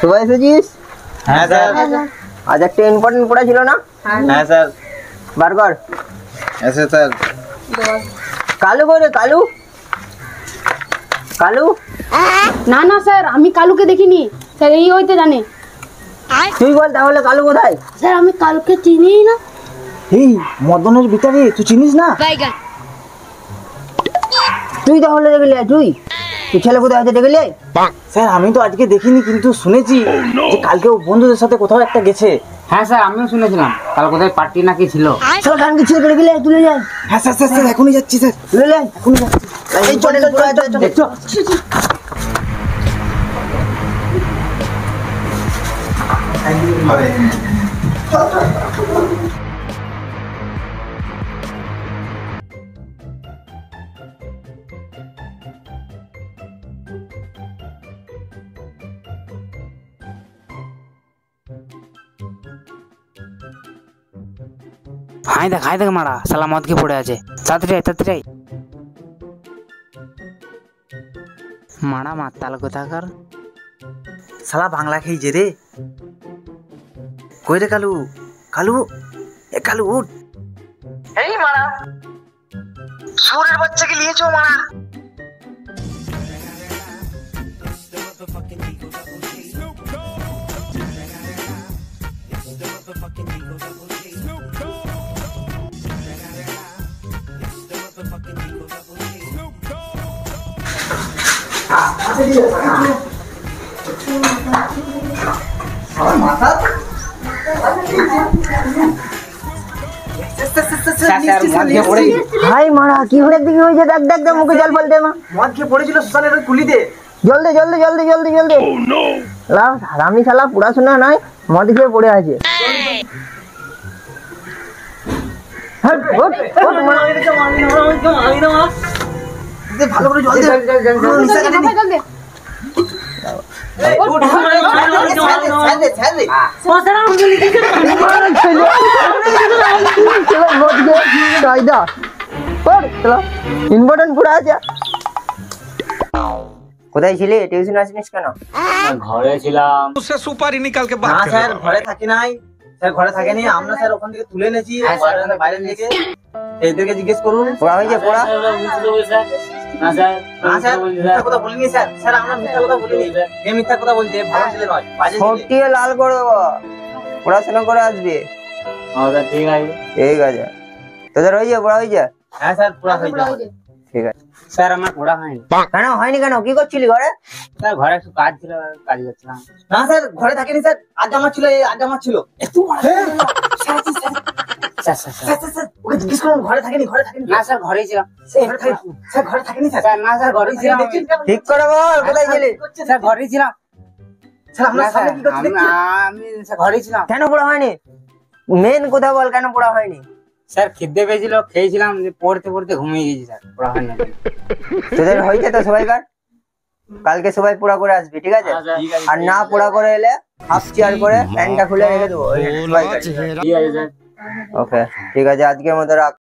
सुबह এসেছিস? হ্যাঁ স্যার। আজ একটা ইম্পর্টেন্ট পড়া ছিল না? হ্যাঁ স্যার। বার কর। এসে স্যার। কালু করে কালু কালু না না স্যার, আমি কালুকে দেখিনি স্যার, এই হইতে জানে। তুই বল তাহলে কালু কোথায়? স্যার আমি কালুকে চিনি না। এই মদনের ভিতরে তুই চিনিস না? তুই তাহলে দেখলি তুই তুই ছেলে কোথায় আছে দেখলি? স্যার আমি তো আজকে দেখিনি, কিন্তু শুনেছি যে কালকে ও বন্ধুদের সাথে কোথাও একটা গেছে। হ্যাঁ স্যার, আমিও শুনেছিলাম কাল কোথায় পার্টি নাকি ছিল। চল কানকে ছেলে দেখলি তুলে যাই। হ্যাঁ স্যার স্যার স্যার এখনই যাচ্ছি স্যার, তুলে যাই এখনই যাচ্ছি। এই চল চল চল চল দেখছো? হাই দেখ মারা, সালা মদ খেয়ে পড়ে আছে। তাড়াতাড়ি মারা মাতাল কোথাকার। শালা বাংলা খেয়েছে রে। কই রে কালু? কালু এ কালু উঠ। এই মারা সুরের বাচ্চাকে নিয়েছো মারা। হাই মারা কি হয়ে দিকে হয়েছে? দেখ দেখ দেখ মুখে জল বলতে মা মদ খেয়ে পড়েছিল শ্মশানের ওই কুলিতে। জলদি জলদি জলদি জলদি জলদি লাও হারামি শালা পড়াশোনা নাই মদ খেয়ে পড়ে আছে। হ্যাঁ ওঠ ওঠ মারা ভালো করে জল দে। নিশা কেটে নি। জলদি ইম্পর্টেন্ট পড়া আছে। কোথায় ছিলি? টিউশন আসিস কেন? ঘরে ছিলাম। সুপারি নিকাল কে না স্যার ঘরে থাকি নাই, স্যার ঘরে থাকেনি। আমরা স্যার ওখান থেকে তুলে এনেছি বাইরে থেকে। এদেরকে জিজ্ঞেস করুন। পড়া হয়েছে পড়া? না স্যার, না স্যার মিথ্যা কথা বলিনি স্যার। স্যার আমরা মিথ্যা কথা বলিনি। এ মিথ্যা কথা বলছে, ভালো ছেলে নয়, বাজে ছেলে। সবটিয়ে লাল করে দেবো। পড়াশোনা করে আসবি। ঠিক আছে। ঠিক আছে, তোদের হয়েছে পড়া হয়েছে? হ্যাঁ স্যার পুরা হয়ে যাবে। ঠিক আছে। স্যার আমার পড়া হয়নি। কেন হয়নি কেন? কি করছিলি ঘরে? স্যার ঘরে একটু কাজ ছিল, কাজ করছিলাম। না স্যার ঘরে থাকেনি স্যার, আড্ডা মারছিল, এই আড্ডা মারছিল। একটু স্যার ওকে জিজ্ঞেস করুন, ঘরে থাকেনি, ঘরে থাকেনি। না স্যার ঘরেই ছিলাম। স্যার ঘরে থাকেনি স্যার। স্যার না স্যার ঘরেই ছিলাম। ঠিক করে বল কোথায় ছিলি? স্যার ঘরেই ছিলাম। স্যার আমরা না স্যার, সামনে কি করছি দেখছি? আমি স্যার ঘরেই ছিলাম। কেন পড়া হয়নি? মেন কথা বল, কেন পড়া হয়নি? স্যার খিদে পেয়েছিল, খেয়েছিলাম, পড়তে পড়তে ঘুমিয়ে গেছি স্যার, পড়া হয়নি। তোদের হয়েছে তো সবাইকার? কালকে সবাই পড়া করে আসবি, ঠিক আছে? আর না পড়া করে এলে হাফ চেয়ার করে প্যান্টটা খুলে রেখে দেবো। ঠিক আছে স্যার। ওকে ঠিক আছে, আজকের মতো রাখ।